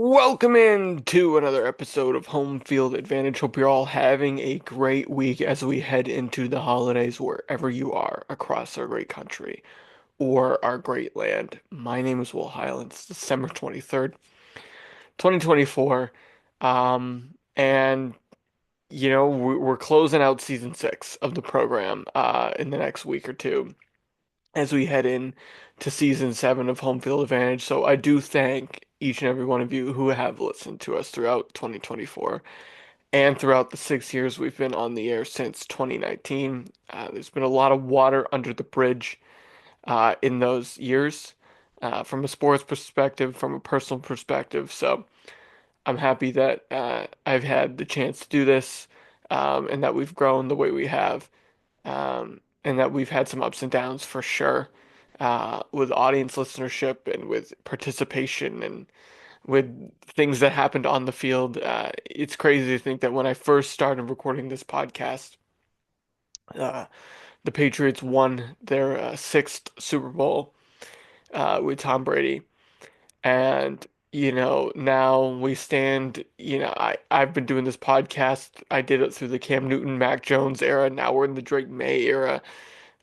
Welcome in to another episode of Home Field Advantage. Hope you're all having a great week as we head into the holidays wherever you are across our great country or our great land. My name is Will Highlands, December 23rd, 2024. And we're closing out season 6 of the program in the next week or two as we head in to season 7 of Home Field Advantage. So I do thank each and every one of you who have listened to us throughout 2024 and throughout the 6 years we've been on the air since 2019. There's been a lot of water under the bridge in those years, from a sports perspective, from a personal perspective. So I'm happy that I've had the chance to do this, and that we've grown the way we have, and that we've had some ups and downs for sure, with audience listenership and with participation and with things that happened on the field. It's crazy to think that when I first started recording this podcast, uh, the Patriots won their sixth Super Bowl with Tom Brady. And, now we stand, I've been doing this podcast. I did it through the Cam Newton, Mac Jones era. Now we're in the Drake May era.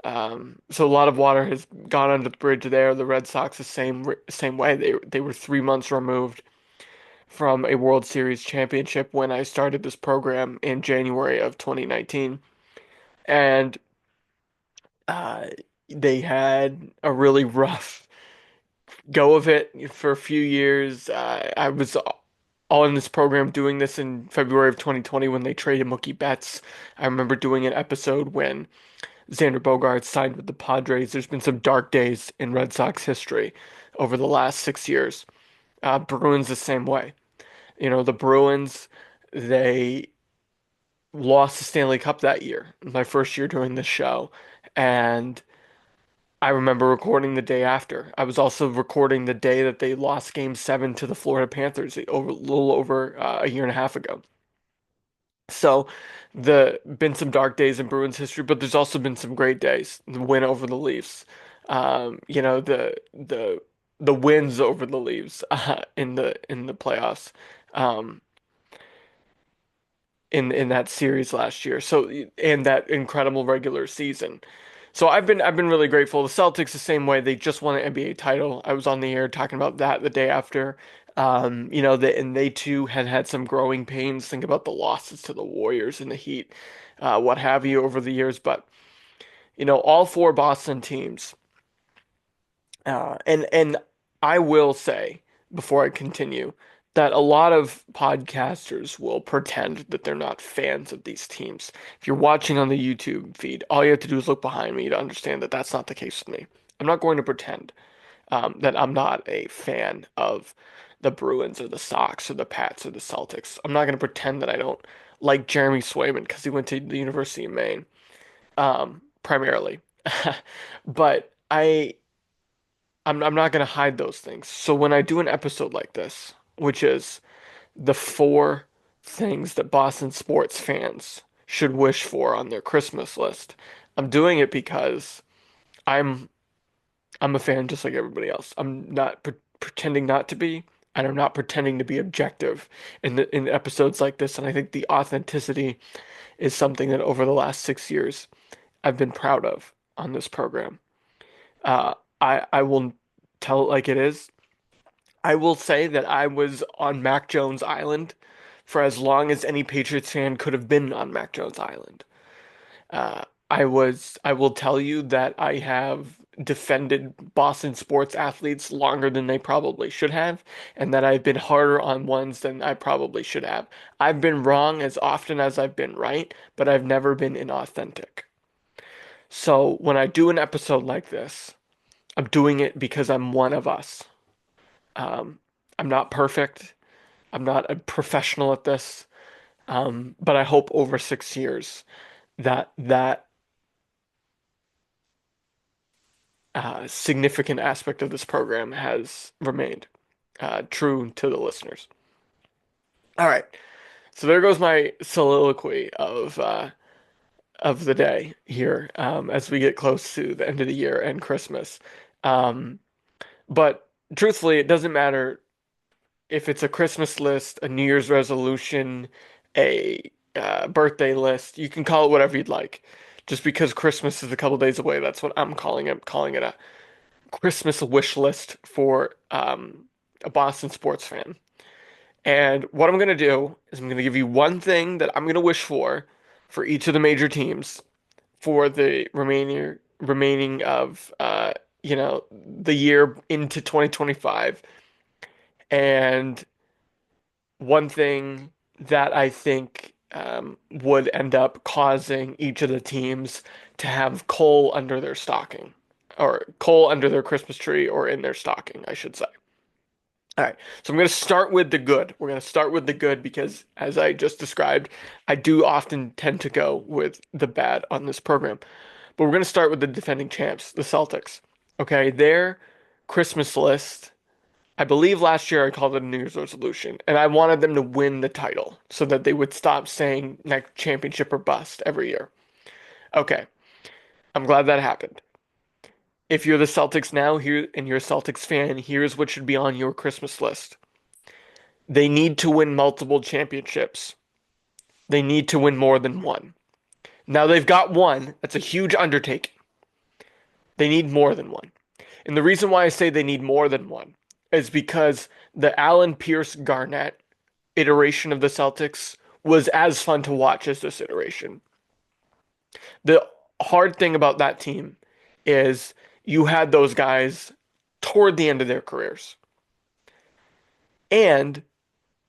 So a lot of water has gone under the bridge there. The Red Sox the same way. They were 3 months removed from a World Series championship when I started this program in January of 2019, and uh, they had a really rough go of it for a few years. I was all in this program doing this in February of 2020 when they traded Mookie Betts. I remember doing an episode when Xander Bogaerts signed with the Padres. There's been some dark days in Red Sox history over the last 6 years. Bruins the same way. The Bruins, they lost the Stanley Cup that year, my first year doing this show. And I remember recording the day after. I was also recording the day that they lost Game 7 to the Florida Panthers a little over a year and a half ago. So the been some dark days in Bruins history, but there's also been some great days. The win over the Leafs, the wins over the Leafs in the playoffs, um, in that series last year. So and that incredible regular season. So I've been really grateful. The Celtics the same way. They just won an NBA title. I was on the air talking about that the day after. And they too had had some growing pains. Think about the losses to the Warriors and the Heat, what have you over the years. But all four Boston teams. And I will say before I continue that a lot of podcasters will pretend that they're not fans of these teams. If you're watching on the YouTube feed, all you have to do is look behind me to understand that that's not the case with me. I'm not going to pretend that I'm not a fan of the Bruins or the Sox or the Pats or the Celtics. I'm not going to pretend that I don't like Jeremy Swayman because he went to the University of Maine, primarily. But I'm not going to hide those things. So when I do an episode like this, which is the four things that Boston sports fans should wish for on their Christmas list, I'm doing it because I'm I'm a fan just like everybody else. I'm not pretending not to be, and I'm not pretending to be objective in episodes like this. And I think the authenticity is something that over the last 6 years I've been proud of on this program. I will tell it like it is. I will say that I was on Mac Jones Island for as long as any Patriots fan could have been on Mac Jones Island. I will tell you that I have defended Boston sports athletes longer than they probably should have, and that I've been harder on ones than I probably should have. I've been wrong as often as I've been right, but I've never been inauthentic. So when I do an episode like this, I'm doing it because I'm one of us. Um, I'm not perfect. I'm not a professional at this. But I hope over 6 years that significant aspect of this program has remained true to the listeners. All right, so there goes my soliloquy of the day here, as we get close to the end of the year and Christmas. Um, but truthfully, it doesn't matter if it's a Christmas list, a New Year's resolution, a birthday list, you can call it whatever you'd like. Just because Christmas is a couple days away, that's what I'm calling it. I'm calling it a Christmas wish list for a Boston sports fan. And what I'm gonna do is I'm gonna give you one thing that I'm gonna wish for each of the major teams for the remaining of the year into 2025. And one thing that I think would end up causing each of the teams to have coal under their stocking, or coal under their Christmas tree, or in their stocking, I should say. All right, so I'm going to start with the good. We're going to start with the good because, as I just described, I do often tend to go with the bad on this program. But we're going to start with the defending champs, the Celtics. Okay, their Christmas list, I believe last year I called it a New Year's resolution, and I wanted them to win the title so that they would stop saying next championship or bust every year. Okay, I'm glad that happened. If you're the Celtics now here and you're a Celtics fan, here's what should be on your Christmas list. They need to win multiple championships. They need to win more than one. Now they've got one. That's a huge undertaking. They need more than one. And the reason why I say they need more than one is because the Allen Pierce Garnett iteration of the Celtics was as fun to watch as this iteration. The hard thing about that team is you had those guys toward the end of their careers. And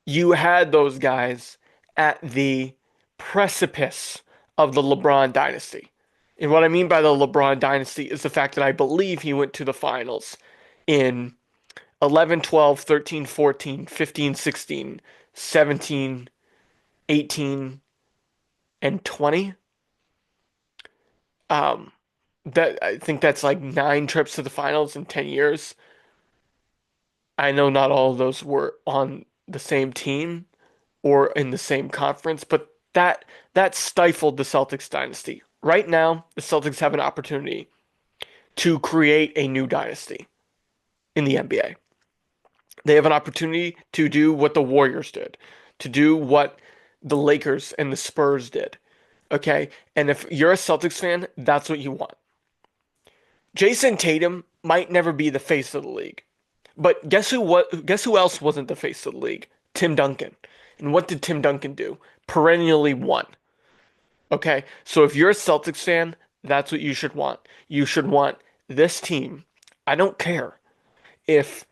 you had those guys at the precipice of the LeBron dynasty. And what I mean by the LeBron dynasty is the fact that I believe he went to the finals in 11, 12, 13, 14, 15, 16, 17, 18, and 20. Um, that I think that's like 9 trips to the finals in 10 years. I know not all of those were on the same team or in the same conference, but that stifled the Celtics dynasty. Right now, the Celtics have an opportunity to create a new dynasty in the NBA. They have an opportunity to do what the Warriors did, to do what the Lakers and the Spurs did. Okay? And if you're a Celtics fan, that's what you want. Jason Tatum might never be the face of the league. But guess who else wasn't the face of the league? Tim Duncan. And what did Tim Duncan do? Perennially won. Okay? So if you're a Celtics fan, that's what you should want. You should want this team. I don't care if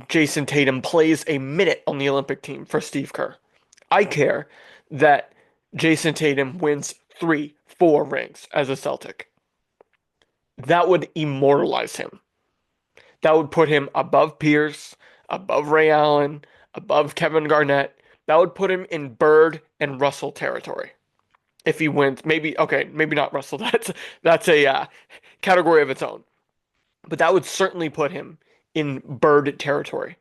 Jason Tatum plays a minute on the Olympic team for Steve Kerr. I care that Jason Tatum wins 3, 4 rings as a Celtic. That would immortalize him. That would put him above Pierce, above Ray Allen, above Kevin Garnett. That would put him in Bird and Russell territory. If he wins, maybe okay, maybe not Russell. That's a category of its own. But that would certainly put him in Bird territory.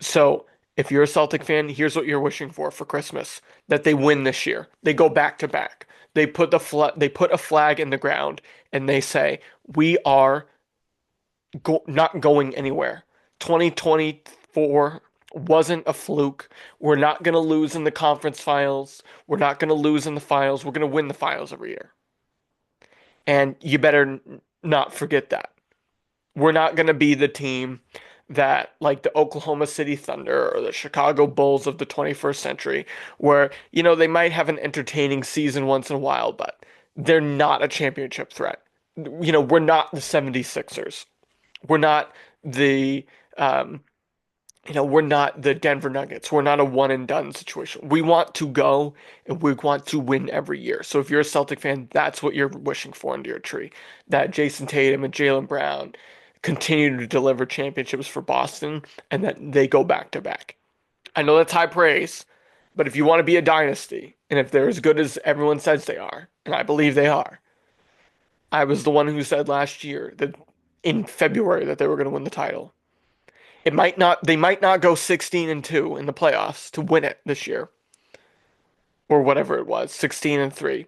So if you're a Celtic fan, here's what you're wishing for Christmas: that they win this year. They go back to back. They put a flag in the ground and they say we are not going anywhere. 2024 wasn't a fluke. We're not going to lose in the conference finals. We're not going to lose in the finals. We're going to win the finals every year. And you better not forget that. We're not going to be the team that, like the Oklahoma City Thunder or the Chicago Bulls of the 21st century, where, they might have an entertaining season once in a while, but they're not a championship threat. We're not the 76ers. We're not the we're not the Denver Nuggets. We're not a one and done situation. We want to go and we want to win every year. So if you're a Celtic fan, that's what you're wishing for under your tree. That Jason Tatum and Jaylen Brown continue to deliver championships for Boston and that they go back to back. I know that's high praise, but if you want to be a dynasty and if they're as good as everyone says they are, and I believe they are, I was the one who said last year that in February that they were going to win the title. They might not go 16-2 in the playoffs to win it this year or whatever it was, 16-3.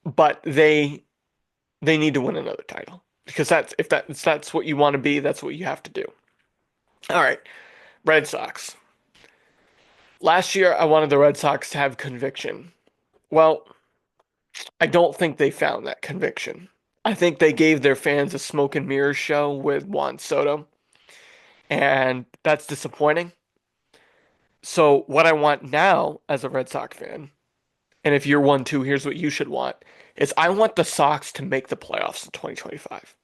But they need to win another title because that's what you want to be, that's what you have to do. All right. Red Sox. Last year, I wanted the Red Sox to have conviction. Well, I don't think they found that conviction. I think they gave their fans a smoke and mirrors show with Juan Soto, and that's disappointing. So, what I want now as a Red Sox fan, and if you're one too, here's what you should want, is I want the Sox to make the playoffs in 2025.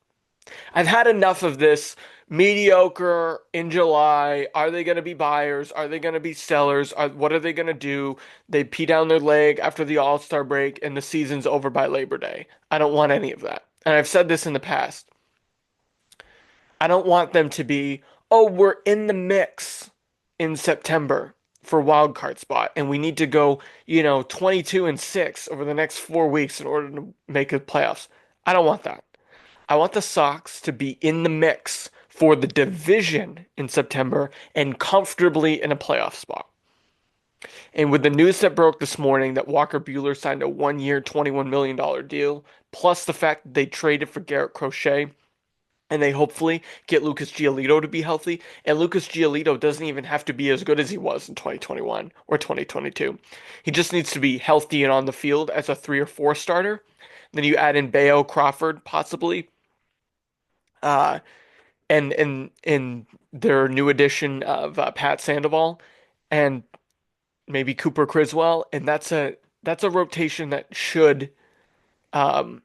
I've had enough of this mediocre in July. Are they going to be buyers? Are they going to be sellers? What are they going to do? They pee down their leg after the All-Star break and the season's over by Labor Day. I don't want any of that. And I've said this in the past. I don't want them to be, oh, we're in the mix in September for wild card spot and we need to go, 22 and 6 over the next 4 weeks in order to make the playoffs. I don't want that. I want the Sox to be in the mix for the division in September and comfortably in a playoff spot. And with the news that broke this morning that Walker Buehler signed a 1 year, $21 million deal, plus the fact that they traded for Garrett Crochet, and they hopefully get Lucas Giolito to be healthy. And Lucas Giolito doesn't even have to be as good as he was in 2021 or 2022. He just needs to be healthy and on the field as a 3 or 4 starter. Then you add in Bayo Crawford, possibly, uh, and in their new addition of Pat Sandoval and maybe Cooper Criswell, and that's a rotation that should um,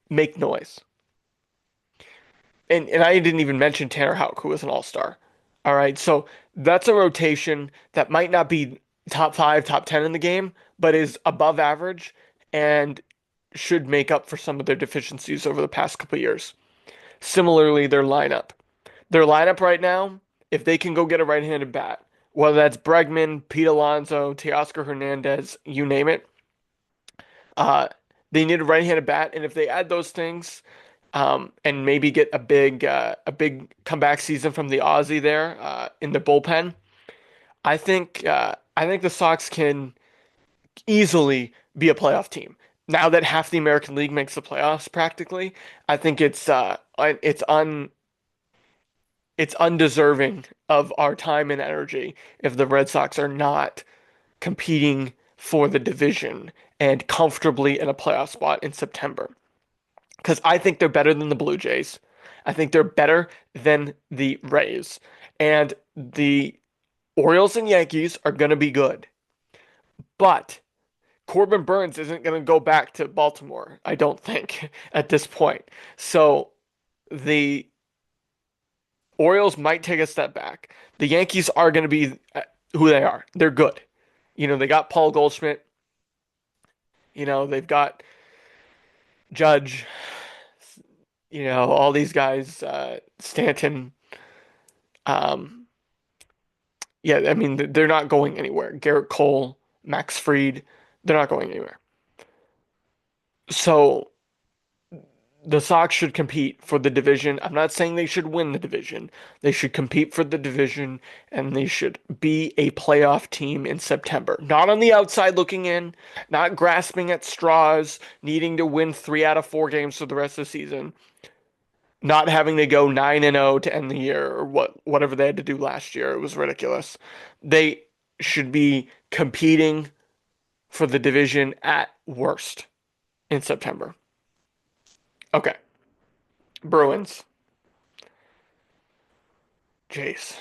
make noise. And I didn't even mention Tanner Houck, who was an all-star. All right, so that's a rotation that might not be top five, top 10 in the game, but is above average and should make up for some of their deficiencies over the past couple of years. Similarly, their lineup. Their lineup right now, if they can go get a right-handed bat, whether that's Bregman, Pete Alonso, Teoscar Hernandez, you name it, uh, they need a right-handed bat, and if they add those things, and maybe get a big comeback season from the Aussie there in the bullpen, I think the Sox can easily be a playoff team. Now that half the American League makes the playoffs practically, I think it's undeserving of our time and energy if the Red Sox are not competing for the division and comfortably in a playoff spot in September. Because I think they're better than the Blue Jays. I think they're better than the Rays. And the Orioles and Yankees are going to be good. But Corbin Burns isn't going to go back to Baltimore, I don't think, at this point. So the Orioles might take a step back. The Yankees are going to be who they are. They're good. They got Paul Goldschmidt. They've got Judge. All these guys, Stanton. Um, yeah, I mean, they're not going anywhere. Garrett Cole, Max Fried, they're not going anywhere. So the Sox should compete for the division. I'm not saying they should win the division. They should compete for the division and they should be a playoff team in September. Not on the outside looking in, not grasping at straws, needing to win 3 out of 4 games for the rest of the season, not having to go 9-0 to end the year or whatever they had to do last year. It was ridiculous. They should be competing for the division at worst in September. Okay. Bruins. Jace.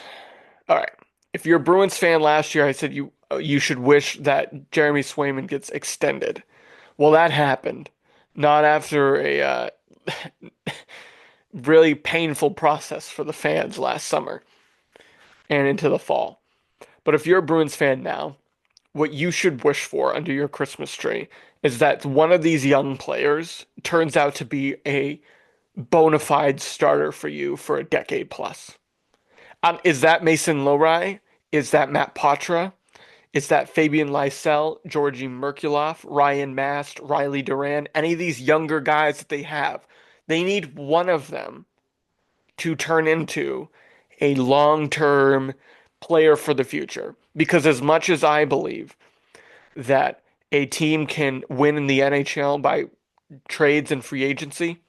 All right. If you're a Bruins fan last year, I said you should wish that Jeremy Swayman gets extended. Well, that happened. Not after a really painful process for the fans last summer and into the fall. But if you're a Bruins fan now, what you should wish for under your Christmas tree is that one of these young players turns out to be a bona fide starter for you for a decade plus. Is that Mason Lohrei? Is that Matt Poitras? Is that Fabian Lysell, Georgi Merkulov, Ryan Mast, Riley Duran? Any of these younger guys that they have, they need one of them to turn into a long-term player for the future. Because as much as I believe that a team can win in the NHL by trades and free agency,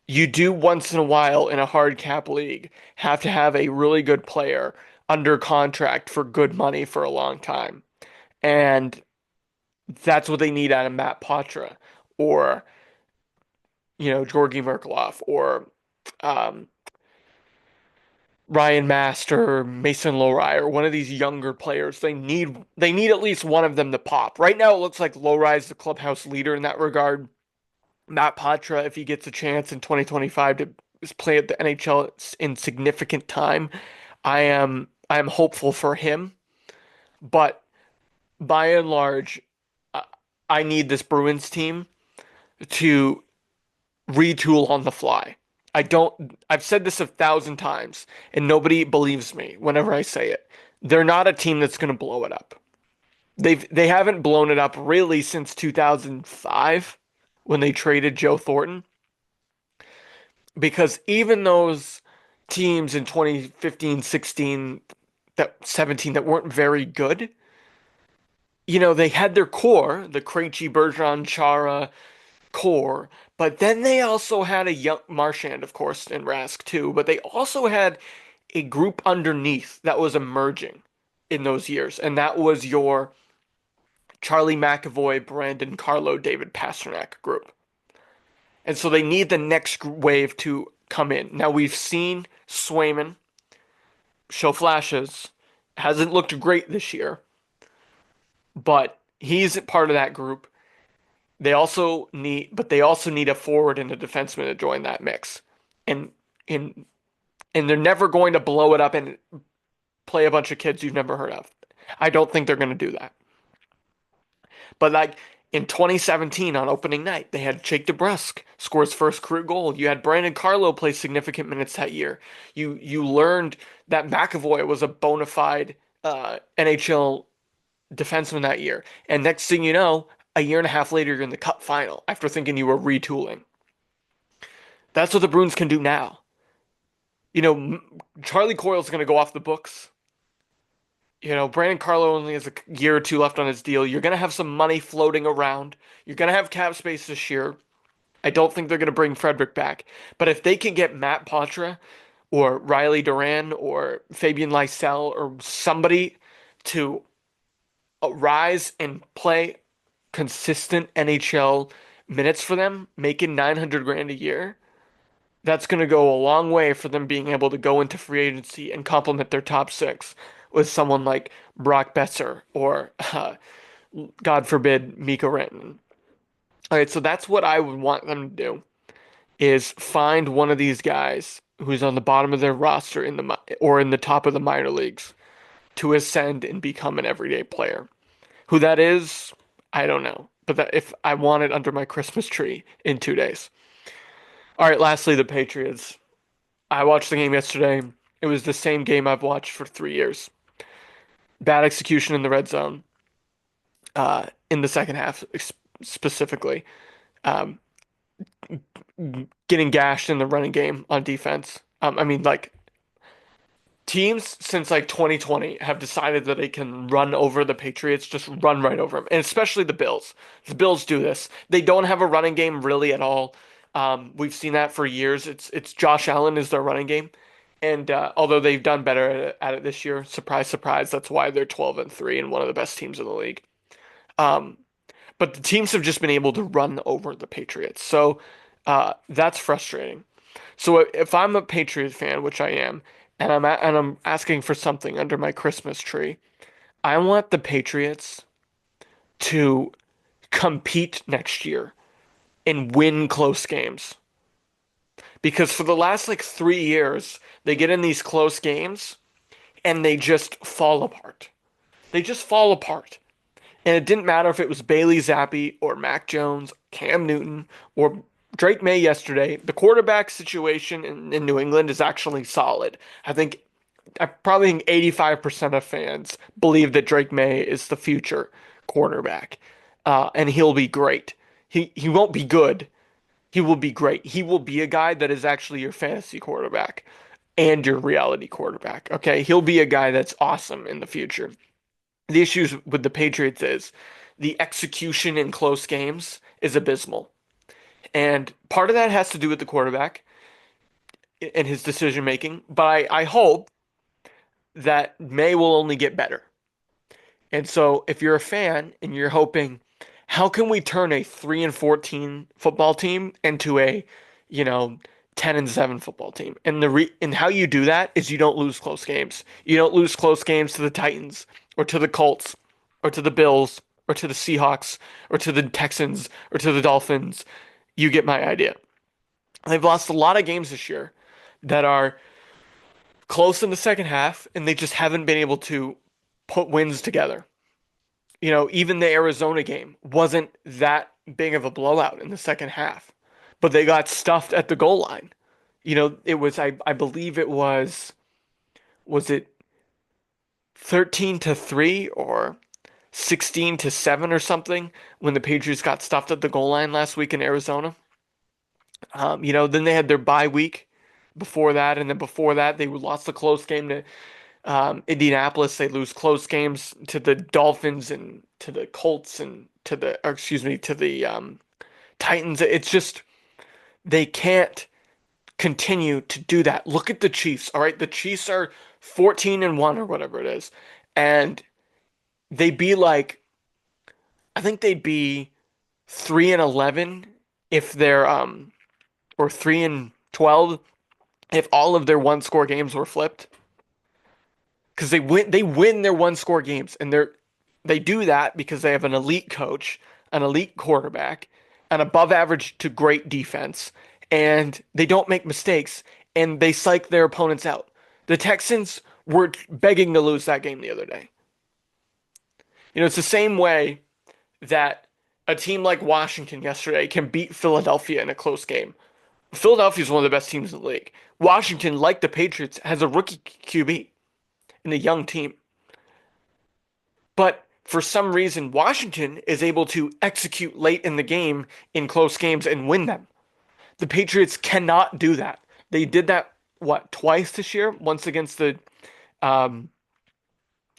You do once in a while in a hard cap league have to have a really good player under contract for good money for a long time. And that's what they need out of Matt Poitras or, Georgi Merkulov or um, Ryan Master, Mason Lowry, or one of these younger players. They need at least one of them to pop. Right now, it looks like Lowry is the clubhouse leader in that regard. Matt Poitras, if he gets a chance in 2025 to play at the NHL in significant time, I am hopeful for him. But by and large, I I need this Bruins team to retool on the fly. I've said this 1,000 times, and nobody believes me whenever I say it. They're not a team that's going to blow it up. They haven't blown it up really since 2005 when they traded Joe Thornton, because even those teams in 2015, 16, that 17 that weren't very good, they had their core, the Krejci, Bergeron, Chara core, but then they also had a young Marchand, of course, and Rask too, but they also had a group underneath that was emerging in those years, and that was your Charlie McAvoy, Brandon Carlo, David Pastrnak group. And so they need the next wave to come in. Now we've seen Swayman show flashes, hasn't looked great this year, but he's part of that group. They also need a forward and a defenseman to join that mix. And and and they're never going to blow it up and play a bunch of kids you've never heard of. I don't think they're going to do that. But like in 2017 on opening night, they had Jake DeBrusk score his first career goal. You had Brandon Carlo play significant minutes that year. You learned that McAvoy was a bona fide NHL defenseman that year. And next thing you know, a year and a half later, you're in the Cup final after thinking you were retooling. That's what the Bruins can do now. Charlie Coyle's going to go off the books. Brandon Carlo only has a year or two left on his deal. You're going to have some money floating around. You're going to have cap space this year. I don't think they're going to bring Frederick back. But if they can get Matt Poitras or Riley Duran or Fabian Lysell or somebody to rise and play consistent NHL minutes for them, making 900 grand a year, that's going to go a long way for them being able to go into free agency and complement their top six with someone like Brock Besser or, God forbid, Mikko Rantanen. All right, so that's what I would want them to do is find one of these guys who's on the bottom of their roster or in the top of the minor leagues to ascend and become an everyday player. Who that is, I don't know. But that if I want it under my Christmas tree in 2 days. All right, lastly, the Patriots. I watched the game yesterday. It was the same game I've watched for 3 years. Bad execution in the red zone, in the second half specifically. Um, Getting gashed in the running game on defense. I mean, like, teams since like 2020 have decided that they can run over the Patriots, just run right over them, and especially the Bills. The Bills do this. They don't have a running game really at all. We've seen that for years. It's Josh Allen is their running game, and although they've done better at it this year, surprise, surprise, that's why they're 12-3 and one of the best teams in the league. Um, but the teams have just been able to run over the Patriots, so that's frustrating. So if I'm a Patriot fan, which I am, and I'm asking for something under my Christmas tree, I want the Patriots to compete next year and win close games. Because for the last like 3 years, they get in these close games and they just fall apart. They just fall apart. And it didn't matter if it was Bailey Zappi or Mac Jones, Cam Newton, or Drake May yesterday. The quarterback situation in New England is actually solid. I probably think 85% of fans believe that Drake May is the future quarterback, and he'll be great. He won't be good. He will be great. He will be a guy that is actually your fantasy quarterback and your reality quarterback. Okay, he'll be a guy that's awesome in the future. The issues with the Patriots is the execution in close games is abysmal. And part of that has to do with the quarterback, in his decision making, but I hope that May will only get better. And so if you're a fan and you're hoping, how can we turn a 3-14 football team into a, you know, 10-7 football team? And how you do that is you don't lose close games. You don't lose close games to the Titans or to the Colts or to the Bills or to the Seahawks or to the Texans or to the Dolphins. You get my idea. They've lost a lot of games this year that are close in the second half, and they just haven't been able to put wins together. Even the Arizona game wasn't that big of a blowout in the second half, but they got stuffed at the goal line. It was, I believe was it 13-3 or 16-7 or something when the Patriots got stuffed at the goal line last week in Arizona. Then they had their bye week before that, and then before that they lost a close game to Indianapolis. They lose close games to the Dolphins and to the Colts and or excuse me, to the Titans. It's just they can't continue to do that. Look at the Chiefs. All right, the Chiefs are 14-1 or whatever it is, and they'd be like, I think they'd be 3-11 if they're or 3-12 if all of their one score games were flipped. Because they win their one score games, and they do that because they have an elite coach, an elite quarterback, an above average to great defense, and they don't make mistakes, and they psych their opponents out. The Texans were begging to lose that game the other day. It's the same way that a team like Washington yesterday can beat Philadelphia in a close game. Philadelphia is one of the best teams in the league. Washington, like the Patriots, has a rookie QB and a young team. But for some reason, Washington is able to execute late in the game in close games and win them. The Patriots cannot do that. They did that, what, twice this year? Um,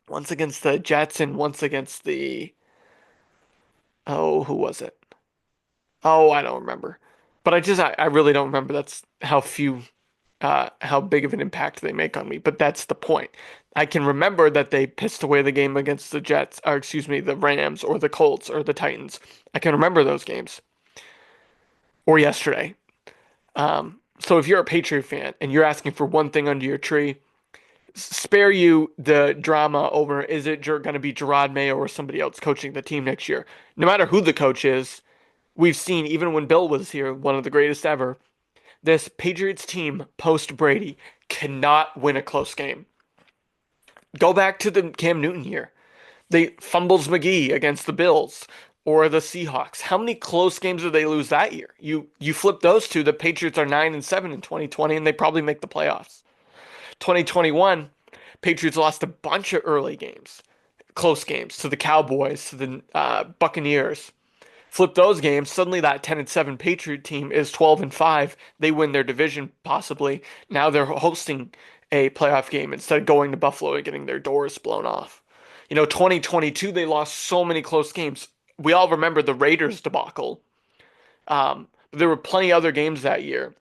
once against the Jets and once against who was it? Oh, I don't remember. But I really don't remember. That's how big of an impact they make on me. But that's the point. I can remember that they pissed away the game against the Jets, or excuse me, the Rams or the Colts or the Titans. I can remember those games. Or yesterday. So if you're a Patriot fan and you're asking for one thing under your tree, spare you the drama over is it going to be Gerard Mayo or somebody else coaching the team next year. No matter who the coach is, we've seen even when Bill was here, one of the greatest ever, this Patriots team post Brady cannot win a close game. Go back to the Cam Newton year. They fumbles McGee against the Bills or the Seahawks. How many close games did they lose that year? You flip those two, the Patriots are 9-7 in 2020, and they probably make the playoffs. 2021, Patriots lost a bunch of early games, close games to the Cowboys, to the Buccaneers. Flip those games, suddenly that 10-7 Patriot team is 12-5. They win their division possibly. Now they're hosting a playoff game instead of going to Buffalo and getting their doors blown off. 2022 they lost so many close games. We all remember the Raiders debacle. But there were plenty other games that year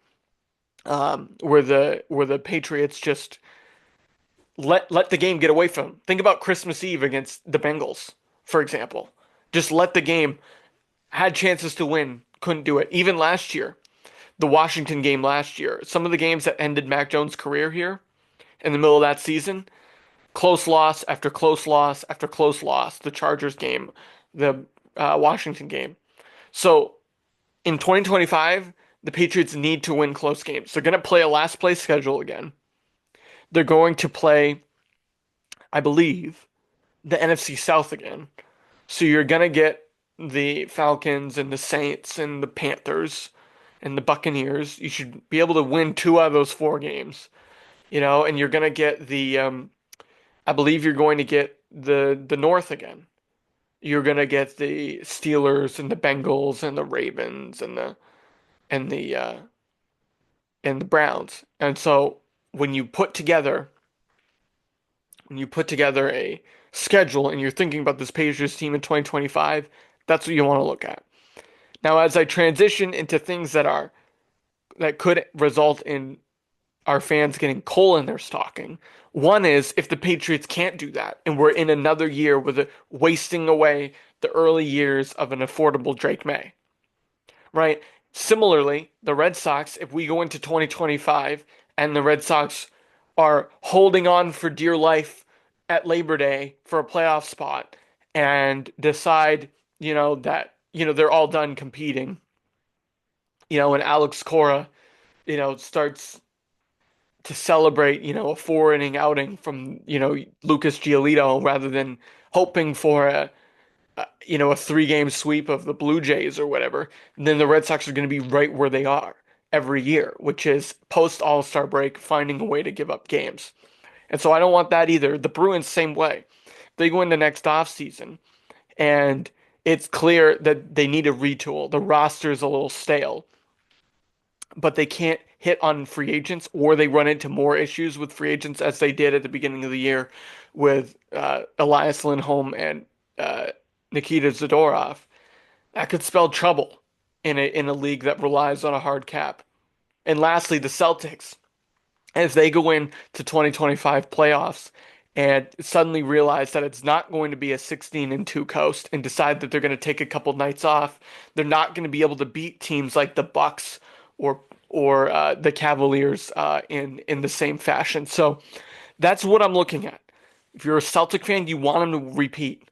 where the Patriots just let the game get away from them. Think about Christmas Eve against the Bengals, for example. Just let the game had chances to win, couldn't do it. Even last year, the Washington game last year, some of the games that ended Mac Jones' career here in the middle of that season, close loss after close loss after close loss. The Chargers game, the Washington game. So in 2025, the Patriots need to win close games. They're going to play a last place schedule again. They're going to play, I believe, the NFC South again. So you're going to get the Falcons and the Saints and the Panthers and the Buccaneers. You should be able to win two out of those four games, and you're going to get I believe you're going to get the North again. You're going to get the Steelers and the Bengals and the Ravens and the uh, and the Browns. And so when you put together a schedule and you're thinking about this Patriots team in 2025, that's what you want to look at. Now, as I transition into things that could result in our fans getting coal in their stocking. One is if the Patriots can't do that, and we're in another year with wasting away the early years of an affordable Drake May, right? Similarly, the Red Sox, if we go into 2025 and the Red Sox are holding on for dear life at Labor Day for a playoff spot and decide, that, they're all done competing, and Alex Cora, starts to celebrate, a four-inning outing from, Lucas Giolito rather than hoping for a three-game sweep of the Blue Jays or whatever, then the Red Sox are going to be right where they are every year, which is post All-Star break, finding a way to give up games. And so I don't want that either. The Bruins, same way. They go into next offseason, and it's clear that they need a retool. The roster is a little stale, but they can't hit on free agents, or they run into more issues with free agents as they did at the beginning of the year with Elias Lindholm and Nikita Zadorov. That could spell trouble in a league that relies on a hard cap. And lastly, the Celtics, as they go into 2025 playoffs and suddenly realize that it's not going to be a 16-2 coast and decide that they're going to take a couple nights off, they're not going to be able to beat teams like the Bucks or the Cavaliers in the same fashion. So that's what I'm looking at. If you're a Celtic fan, you want them to repeat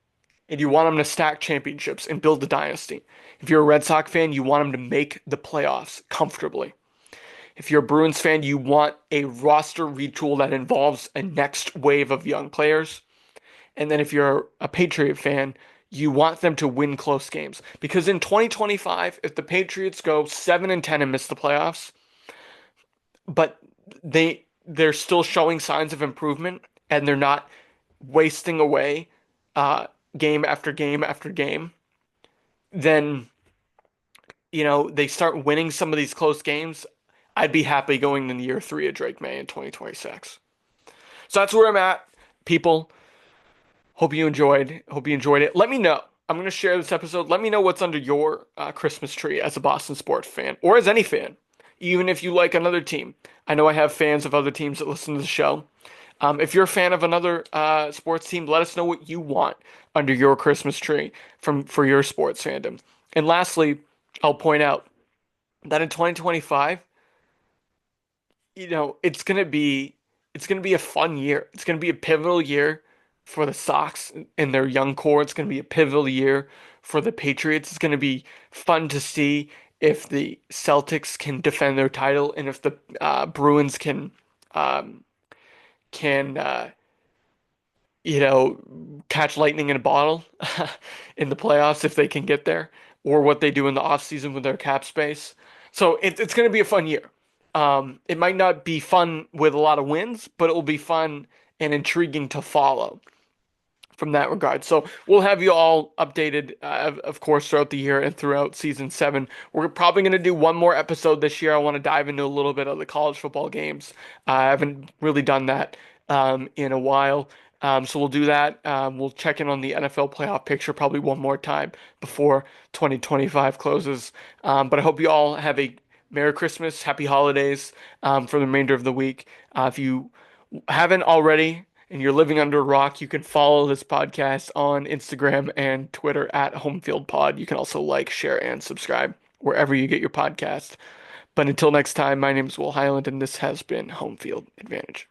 and you want them to stack championships and build a dynasty. If you're a Red Sox fan, you want them to make the playoffs comfortably. If you're a Bruins fan, you want a roster retool that involves a next wave of young players. And then if you're a Patriot fan, you want them to win close games. Because in 2025, if the Patriots go 7-10 and miss the playoffs, but they're still showing signs of improvement and they're not wasting away game after game after game, then they start winning some of these close games. I'd be happy going in year three of Drake May in 2026. So that's where I'm at, people. Hope you enjoyed. Hope you enjoyed it. Let me know. I'm going to share this episode. Let me know what's under your Christmas tree as a Boston sports fan or as any fan, even if you like another team. I know I have fans of other teams that listen to the show. If you're a fan of another sports team, let us know what you want under your Christmas tree for your sports fandom. And lastly, I'll point out that in 2025, it's gonna be a fun year. It's gonna be a pivotal year for the Sox and their young core. It's gonna be a pivotal year for the Patriots. It's gonna be fun to see if the Celtics can defend their title and if the Bruins um, can catch lightning in a bottle in the playoffs if they can get there, or what they do in the offseason with their cap space. So it's going to be a fun year. It might not be fun with a lot of wins, but it will be fun and intriguing to follow from that regard. So we'll have you all updated, of course, throughout the year and throughout season 7. We're probably going to do one more episode this year. I want to dive into a little bit of the college football games. I haven't really done that in a while. So we'll do that. We'll check in on the NFL playoff picture probably one more time before 2025 closes. But I hope you all have a Merry Christmas, Happy Holidays for the remainder of the week. If you haven't already, and you're living under a rock, you can follow this podcast on Instagram and Twitter at HomefieldPod. You can also like, share, and subscribe wherever you get your podcast. But until next time, my name is Will Highland, and this has been Home Field Advantage.